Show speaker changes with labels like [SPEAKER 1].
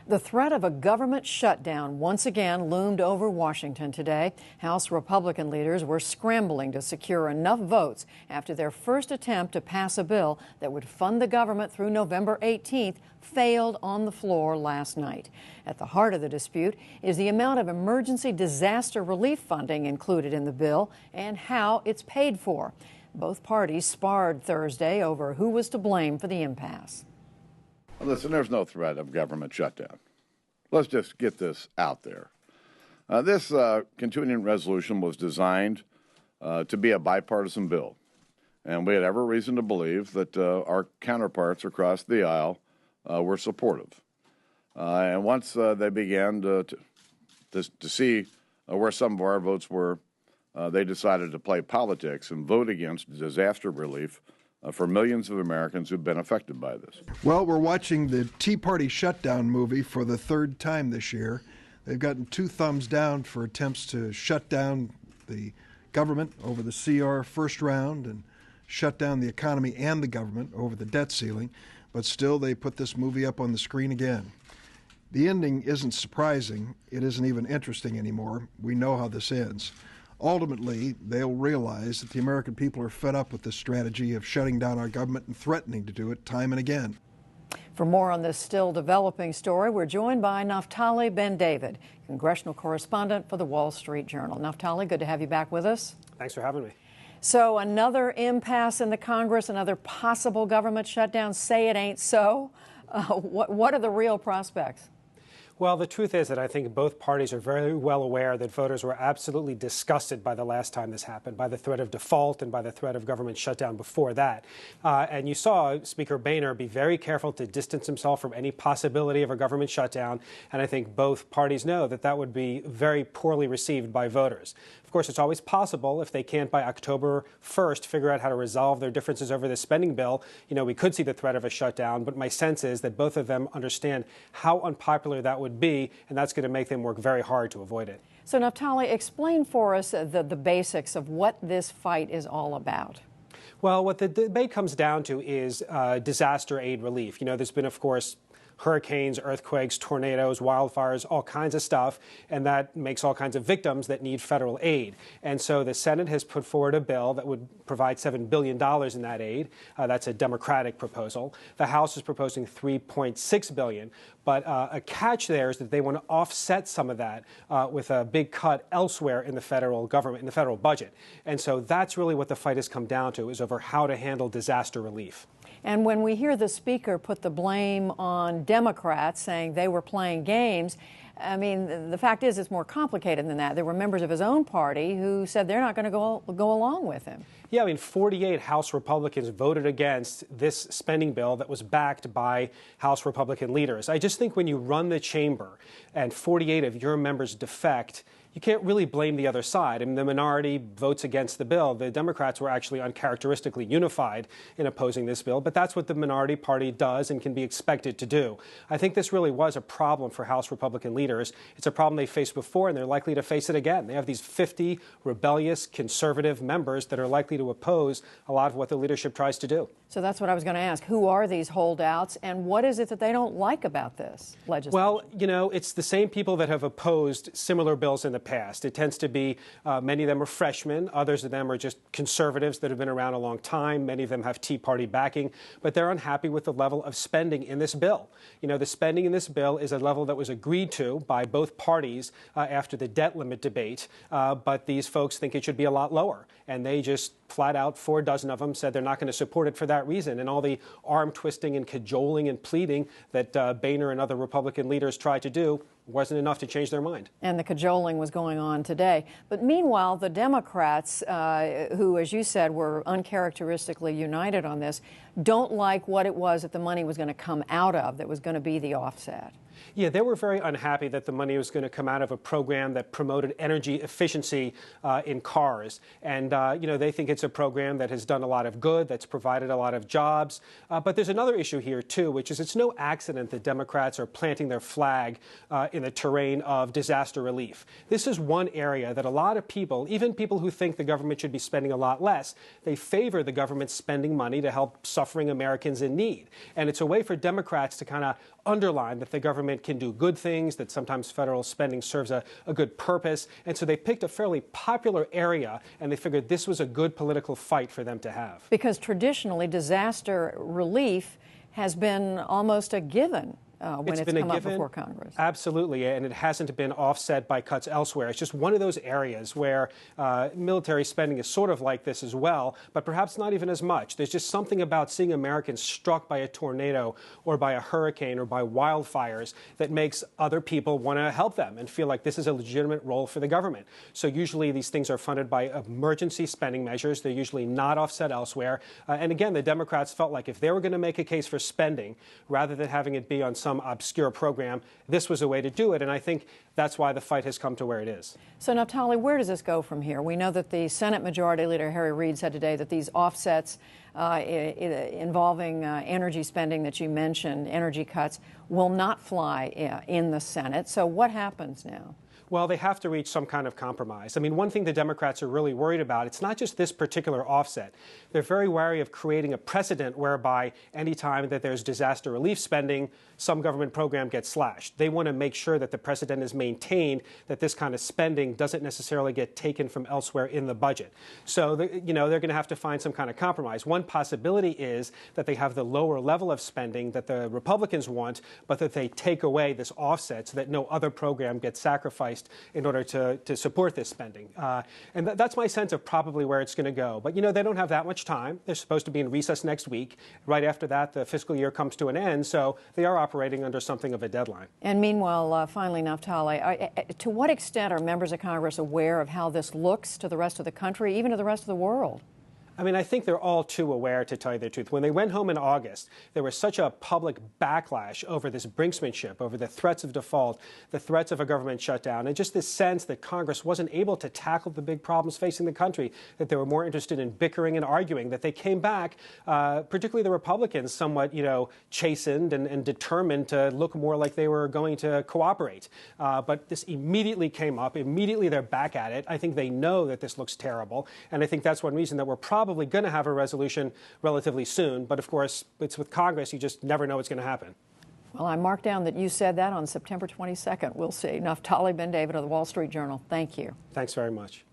[SPEAKER 1] The threat of a government shutdown once again loomed over Washington today. House Republican leaders were scrambling to secure enough votes after their first attempt to pass a bill that would fund the government through November 18th failed on the floor last night. At the heart of the dispute is the amount of emergency disaster relief funding included in the bill and how it's paid for. Both parties sparred Thursday over who was to blame for the impasse.
[SPEAKER 2] Listen, there's no threat of government shutdown. Let's just get this out there. This continuing resolution was designed to be a bipartisan bill, and we had every reason to believe that our counterparts across the aisle were supportive. And once they began to see where some of our votes were, they decided to play politics and vote against disaster relief for millions of Americans who've been affected by this.
[SPEAKER 3] Well, we're watching the Tea Party shutdown movie for the third time this year. They've gotten 2 thumbs down for attempts to shut down the government over the CR first round and shut down the economy and the government over the debt ceiling, but still they put this movie up on the screen again. The ending isn't surprising. It isn't even interesting anymore. We know how this ends. Ultimately, they'll realize that the American people are fed up with this strategy of shutting down our government and threatening to do it time and again.
[SPEAKER 1] For more on this still developing story, we're joined by Naftali Ben-David, congressional correspondent for the Wall Street Journal. Naftali, good to have you back with us.
[SPEAKER 4] Thanks for having me.
[SPEAKER 1] So another impasse in the Congress, another possible government shutdown. Say it ain't so. What are the real prospects?
[SPEAKER 4] Well, the truth is that I think both parties are very well aware that voters were absolutely disgusted by the last time this happened, by the threat of default and by the threat of government shutdown before that. And you saw Speaker Boehner be very careful to distance himself from any possibility of a government shutdown. And I think both parties know that that would be very poorly received by voters. Of course, it's always possible if they can't by October 1st figure out how to resolve their differences over the spending bill, we could see the threat of a shutdown. But my sense is that both of them understand how unpopular that would be, and that's going to make them work very hard to avoid it.
[SPEAKER 1] So, Naftali, explain for us the basics of what this fight is all about.
[SPEAKER 4] Well, what the debate comes down to is disaster aid relief. There's been, of course, hurricanes, earthquakes, tornadoes, wildfires, all kinds of stuff, and that makes all kinds of victims that need federal aid. And so the Senate has put forward a bill that would provide $7 billion in that aid. That's a Democratic proposal. The House is proposing $3.6 billion. But a catch there is that they want to offset some of that with a big cut elsewhere in the federal government, in the federal budget. And so that's really what the fight has come down to, is over how to handle disaster relief.
[SPEAKER 1] And when we hear the speaker put the blame on Democrats, saying they were playing games, I mean, the fact is it's more complicated than that. There were members of his own party who said they're not going to go along with him.
[SPEAKER 4] Yeah, I mean, 48 House Republicans voted against this spending bill that was backed by House Republican leaders. I just think when you run the chamber and 48 of your members defect, you can't really blame the other side. I mean, the minority votes against the bill. The Democrats were actually uncharacteristically unified in opposing this bill, but that's what the minority party does and can be expected to do. I think this really was a problem for House Republican leaders. It's a problem they faced before, and they're likely to face it again. They have these 50 rebellious conservative members that are likely to oppose a lot of what the leadership tries to do.
[SPEAKER 1] So that's what I was going to ask. Who are these holdouts, and what is it that they don't like about this legislation?
[SPEAKER 4] Well, it's the same people that have opposed similar bills in the past. It tends to be many of them are freshmen. Others of them are just conservatives that have been around a long time. Many of them have Tea Party backing, but they're unhappy with the level of spending in this bill. The spending in this bill is a level that was agreed to by both parties after the debt limit debate, but these folks think it should be a lot lower. And they just flat out, 4 dozen of them said they're not going to support it for that reason. And all the arm twisting and cajoling and pleading that Boehner and other Republican leaders tried to do wasn't enough to change their mind.
[SPEAKER 1] And the cajoling was going on today. But meanwhile, the Democrats, who, as you said, were uncharacteristically united on this, don't like what it was that the money was going to come out of, that was going to be the offset.
[SPEAKER 4] Yeah, they were very unhappy that the money was going to come out of a program that promoted energy efficiency in cars. And, they think it's a program that has done a lot of good, that's provided a lot of jobs. But there's another issue here, too, which is it's no accident that Democrats are planting their flag in in the terrain of disaster relief. This is one area that a lot of people, even people who think the government should be spending a lot less, they favor the government spending money to help suffering Americans in need. And it's a way for Democrats to kind of underline that the government can do good things, that sometimes federal spending serves a good purpose. And so they picked a fairly popular area, and they figured this was a good political fight for them to have.
[SPEAKER 1] Because traditionally, disaster relief has been almost a given. When it's come up before Congress.
[SPEAKER 4] Absolutely, and it hasn't been offset by cuts elsewhere. It's just one of those areas where military spending is sort of like this as well, but perhaps not even as much. There's just something about seeing Americans struck by a tornado or by a hurricane or by wildfires that makes other people want to help them and feel like this is a legitimate role for the government. So usually these things are funded by emergency spending measures. They're usually not offset elsewhere. And again, the Democrats felt like if they were going to make a case for spending, rather than having it be on some obscure program, this was a way to do it, and I think that's why the fight has come to where it is.
[SPEAKER 1] So, Naftali, where does this go from here? We know that the Senate Majority Leader Harry Reid said today that these offsets involving energy spending that you mentioned, energy cuts, will not fly in the Senate. So what happens now?
[SPEAKER 4] Well, they have to reach some kind of compromise. I mean, one thing the Democrats are really worried about, it's not just this particular offset. They're very wary of creating a precedent whereby any time that there's disaster relief spending, some government program gets slashed. They want to make sure that the precedent is maintained, that this kind of spending doesn't necessarily get taken from elsewhere in the budget. So, they're going to have to find some kind of compromise. One possibility is that they have the lower level of spending that the Republicans want, but that they take away this offset so that no other program gets sacrificed in order to support this spending. And that's my sense of probably where it's going to go. But, they don't have that much time. They're supposed to be in recess next week. Right after that, the fiscal year comes to an end. So they are operating under something of a deadline.
[SPEAKER 1] And meanwhile, finally, Naftali, to what extent are members of Congress aware of how this looks to the rest of the country, even to the rest of the world?
[SPEAKER 4] I mean, I think they're all too aware, to tell you the truth. When they went home in August, there was such a public backlash over this brinksmanship, over the threats of default, the threats of a government shutdown, and just this sense that Congress wasn't able to tackle the big problems facing the country, that they were more interested in bickering and arguing, that they came back, particularly the Republicans, somewhat, chastened and determined to look more like they were going to cooperate. But this immediately came up. Immediately they're back at it. I think they know that this looks terrible, and I think that's one reason that we're probably going to have a resolution relatively soon. But of course, it's with Congress. You just never know what's going to happen.
[SPEAKER 1] Well, I marked down that you said that on September 22nd. We'll see. Naftali Ben-David of the Wall Street Journal, thank you.
[SPEAKER 4] Thanks very much.